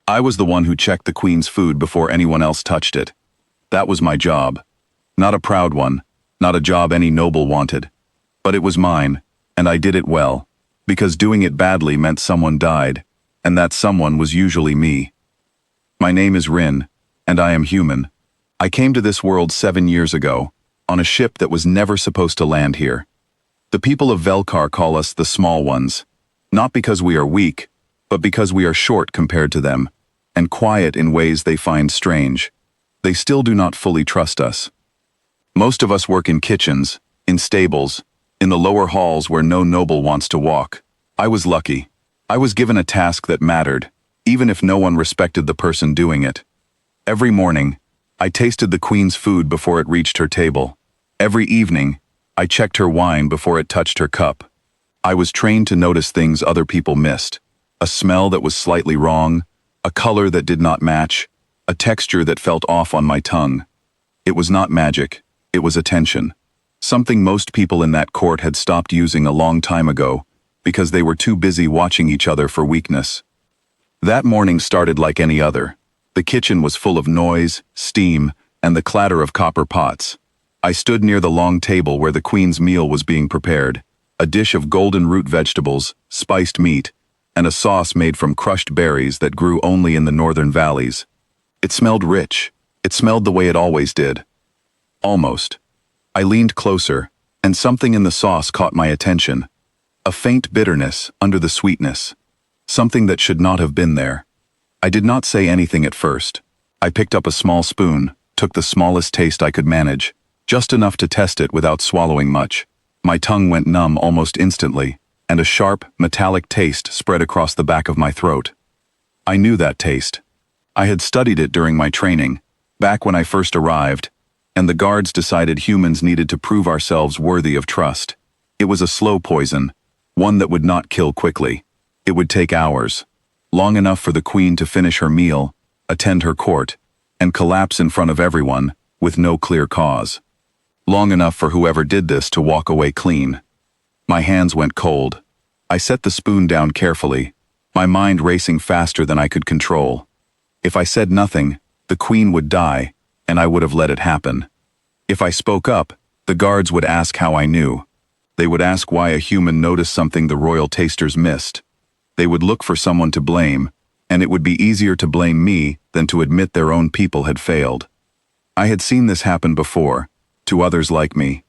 I was the one who checked the queen's food before anyone else touched it. That was my job. Not a proud one, not a job any noble wanted. But it was mine, and I did it well, because doing it badly meant someone died, and that someone was usually me. My name is Rin, and I am human. I came to this world 7 years ago, on a ship that was never supposed to land here. The people of Velkar call us the Small Ones, not because we are weak, but because we are short compared to them, and quiet in ways they find strange. They still do not fully trust us. Most of us work in kitchens, in stables, in the lower halls where no noble wants to walk. I was lucky. I was given a task that mattered, even if no one respected the person doing it. Every morning, I tasted the queen's food before it reached her table. Every evening, I checked her wine before it touched her cup. I was trained to notice things other people missed. A smell that was slightly wrong, a color that did not match, a texture that felt off on my tongue. It was not magic, it was attention. Something most people in that court had stopped using a long time ago, because they were too busy watching each other for weakness. That morning started like any other. The kitchen was full of noise, steam, and the clatter of copper pots. I stood near the long table where the queen's meal was being prepared, a dish of golden root vegetables, spiced meat, and a sauce made from crushed berries that grew only in the northern valleys. It smelled rich. It smelled the way it always did. Almost. I leaned closer, and something in the sauce caught my attention. A faint bitterness under the sweetness. Something that should not have been there. I did not say anything at first. I picked up a small spoon, took the smallest taste I could manage, just enough to test it without swallowing much. My tongue went numb almost instantly, and a sharp, metallic taste spread across the back of my throat. I knew that taste. I had studied it during my training, back when I first arrived, and the guards decided humans needed to prove ourselves worthy of trust. It was a slow poison, one that would not kill quickly. It would take hours, long enough for the queen to finish her meal, attend her court, and collapse in front of everyone, with no clear cause. Long enough for whoever did this to walk away clean. My hands went cold. I set the spoon down carefully, my mind racing faster than I could control. If I said nothing, the queen would die, and I would have let it happen. If I spoke up, the guards would ask how I knew. They would ask why a human noticed something the royal tasters missed. They would look for someone to blame, and it would be easier to blame me than to admit their own people had failed. I had seen this happen before, to others like me.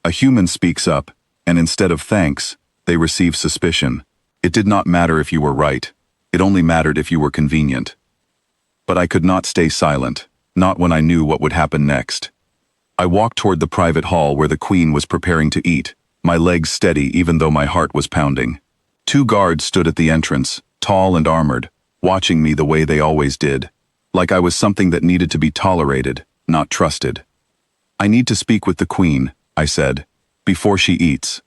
A human speaks up, and instead of thanks, they receive suspicion. It did not matter if you were right. It only mattered if you were convenient. But I could not stay silent, not when I knew what would happen next. I walked toward the private hall where the queen was preparing to eat, my legs steady even though my heart was pounding. 2 guards stood at the entrance, tall and armored, watching me the way they always did, like I was something that needed to be tolerated, not trusted. "I need to speak with the queen," I said, "before she eats."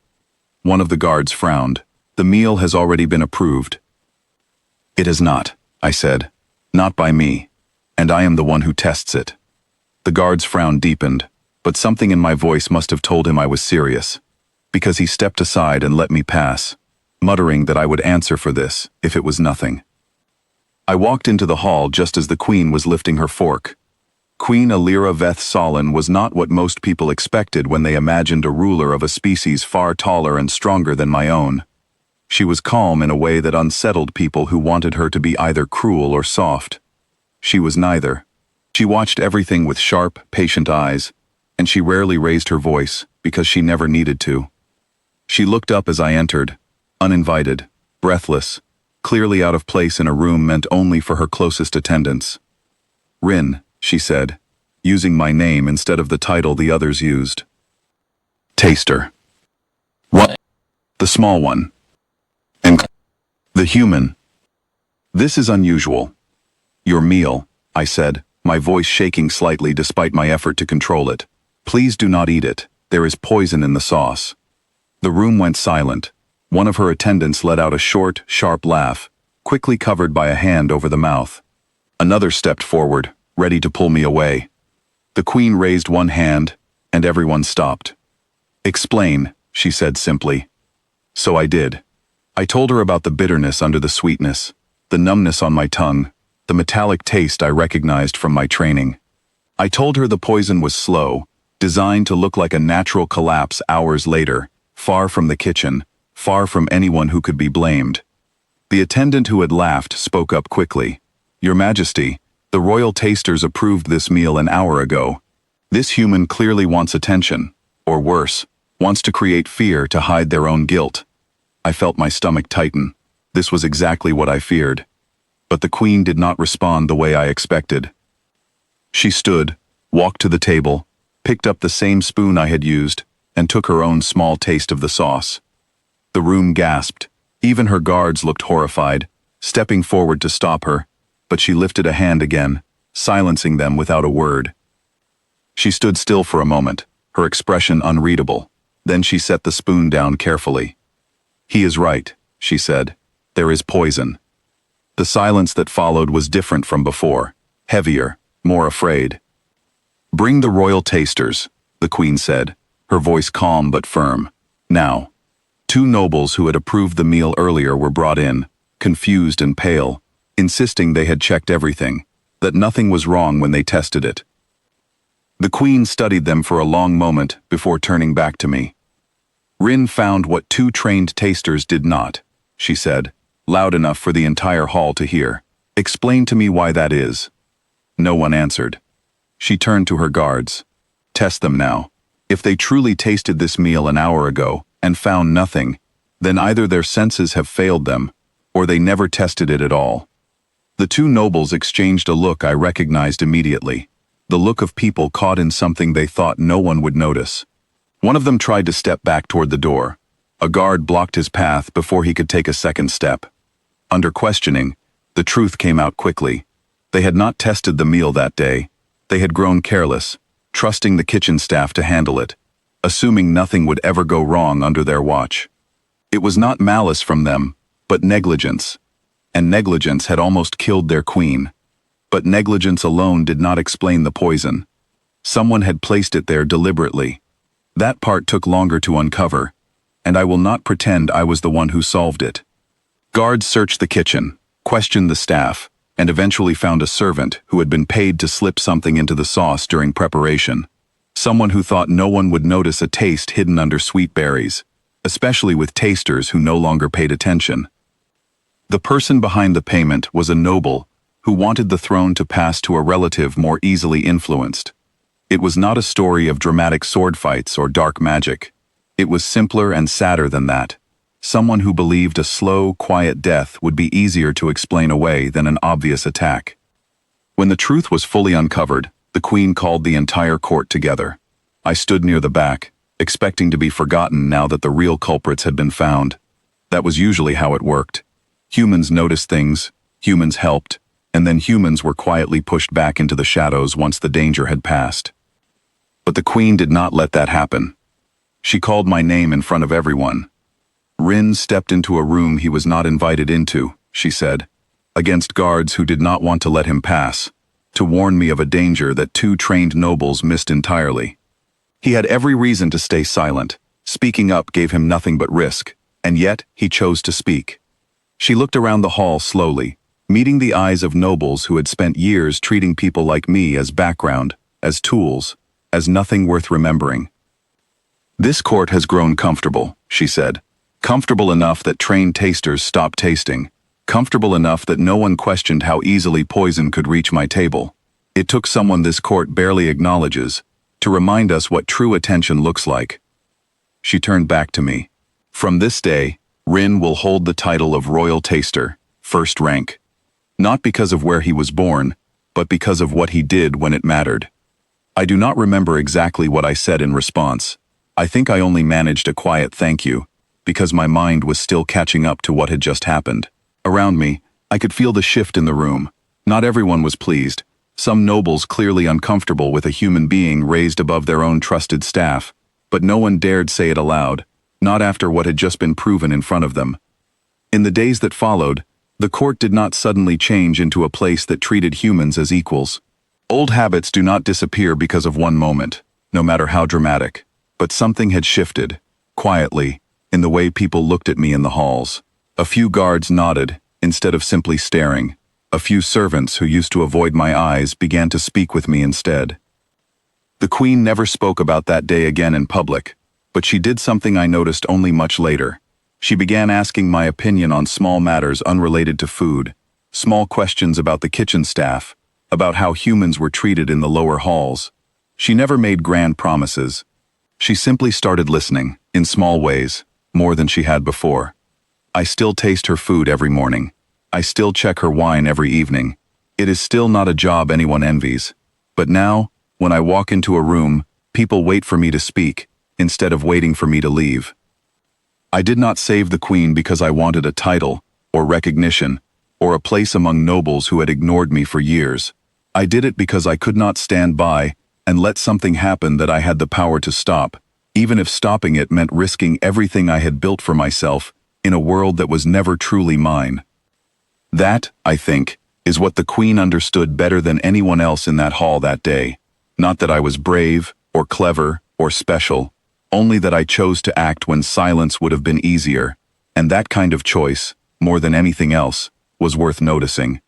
One of the guards frowned. "The meal has already been approved." "It has not," I said. "Not by me. And I am the one who tests it." The guard's frown deepened, but something in my voice must have told him I was serious, because he stepped aside and let me pass, muttering that I would answer for this if it was nothing. I walked into the hall just as the queen was lifting her fork. Queen Alira Veth Solin was not what most people expected when they imagined a ruler of a species far taller and stronger than my own. She was calm in a way that unsettled people who wanted her to be either cruel or soft. She was neither. She watched everything with sharp, patient eyes, and she rarely raised her voice because she never needed to. She looked up as I entered, uninvited, breathless, clearly out of place in a room meant only for her closest attendants. "Rin," she said, using my name instead of the title the others used. "Taster." "What?" "The small one." "And the human." "This is unusual." "Your meal," I said, my voice shaking slightly despite my effort to control it. "Please do not eat it. There is poison in the sauce." The room went silent. One of her attendants let out a short, sharp laugh, quickly covered by a hand over the mouth. Another stepped forward, ready to pull me away. The queen raised one hand, and everyone stopped. "Explain," she said simply. So I did. I told her about the bitterness under the sweetness, the numbness on my tongue, the metallic taste I recognized from my training. I told her the poison was slow, designed to look like a natural collapse hours later, far from the kitchen, far from anyone who could be blamed. The attendant who had laughed spoke up quickly. "Your Majesty, the royal tasters approved this meal an hour ago. This human clearly wants attention, or worse, wants to create fear to hide their own guilt." I felt my stomach tighten. This was exactly what I feared. But the queen did not respond the way I expected. She stood, walked to the table, picked up the same spoon I had used, and took her own small taste of the sauce. The room gasped. Even her guards looked horrified, stepping forward to stop her, but she lifted a hand again, silencing them without a word. She stood still for a moment, her expression unreadable. Then she set the spoon down carefully. "He is right," she said. "There is poison." The silence that followed was different from before, heavier, more afraid. "Bring the royal tasters," the queen said, her voice calm but firm. Now, 2 nobles who had approved the meal earlier were brought in, confused and pale, insisting they had checked everything, that nothing was wrong when they tested it. The queen studied them for a long moment before turning back to me. "Rin found what 2 trained tasters did not," she said, loud enough for the entire hall to hear. "Explain to me why that is." No one answered. She turned to her guards. "Test them now. If they truly tasted this meal an hour ago and found nothing, then either their senses have failed them, or they never tested it at all." The 2 nobles exchanged a look I recognized immediately, the look of people caught in something they thought no one would notice. One of them tried to step back toward the door. A guard blocked his path before he could take a second step. Under questioning, the truth came out quickly. They had not tested the meal that day. They had grown careless, trusting the kitchen staff to handle it, assuming nothing would ever go wrong under their watch. It was not malice from them, but negligence. And negligence had almost killed their queen. But negligence alone did not explain the poison. Someone had placed it there deliberately. That part took longer to uncover, and I will not pretend I was the one who solved it. Guards searched the kitchen, questioned the staff, and eventually found a servant who had been paid to slip something into the sauce during preparation. Someone who thought no one would notice a taste hidden under sweet berries, especially with tasters who no longer paid attention. The person behind the payment was a noble who wanted the throne to pass to a relative more easily influenced. It was not a story of dramatic sword fights or dark magic. It was simpler and sadder than that. Someone who believed a slow, quiet death would be easier to explain away than an obvious attack. When the truth was fully uncovered, the queen called the entire court together. I stood near the back, expecting to be forgotten now that the real culprits had been found. That was usually how it worked. Humans noticed things, humans helped, and then humans were quietly pushed back into the shadows once the danger had passed. But the queen did not let that happen. She called my name in front of everyone. "Rin stepped into a room he was not invited into," she said, against guards who did not want to let him pass, to warn me of a danger that 2 trained nobles missed entirely. He had every reason to stay silent. Speaking up gave him nothing but risk, and yet he chose to speak. She looked around the hall slowly, meeting the eyes of nobles who had spent years treating people like me as background, as tools, as nothing worth remembering. "This court has grown comfortable," she said. "Comfortable enough that trained tasters stopped tasting. Comfortable enough that no one questioned how easily poison could reach my table. It took someone this court barely acknowledges to remind us what true attention looks like." She turned back to me. "From this day, Rin will hold the title of Royal Taster, first rank. Not because of where he was born, but because of what he did when it mattered." I do not remember exactly what I said in response. I think I only managed a quiet thank you, because my mind was still catching up to what had just happened. Around me, I could feel the shift in the room. Not everyone was pleased. Some nobles clearly uncomfortable with a human being raised above their own trusted staff, but no one dared say it aloud, not after what had just been proven in front of them. In the days that followed, the court did not suddenly change into a place that treated humans as equals. Old habits do not disappear because of one moment, no matter how dramatic. But something had shifted, quietly, in the way people looked at me in the halls. A few guards nodded, instead of simply staring. A few servants who used to avoid my eyes began to speak with me instead. The Queen never spoke about that day again in public, but she did something I noticed only much later. She began asking my opinion on small matters unrelated to food, small questions about the kitchen staff, about how humans were treated in the lower halls. She never made grand promises. She simply started listening, in small ways, more than she had before. I still taste her food every morning. I still check her wine every evening. It is still not a job anyone envies. But now, when I walk into a room, people wait for me to speak, instead of waiting for me to leave. I did not save the Queen because I wanted a title, or recognition, or a place among nobles who had ignored me for years. I did it because I could not stand by and let something happen that I had the power to stop, even if stopping it meant risking everything I had built for myself in a world that was never truly mine. That, I think, is what the Queen understood better than anyone else in that hall that day. Not that I was brave, or clever, or special, only that I chose to act when silence would have been easier, and that kind of choice, more than anything else, was worth noticing.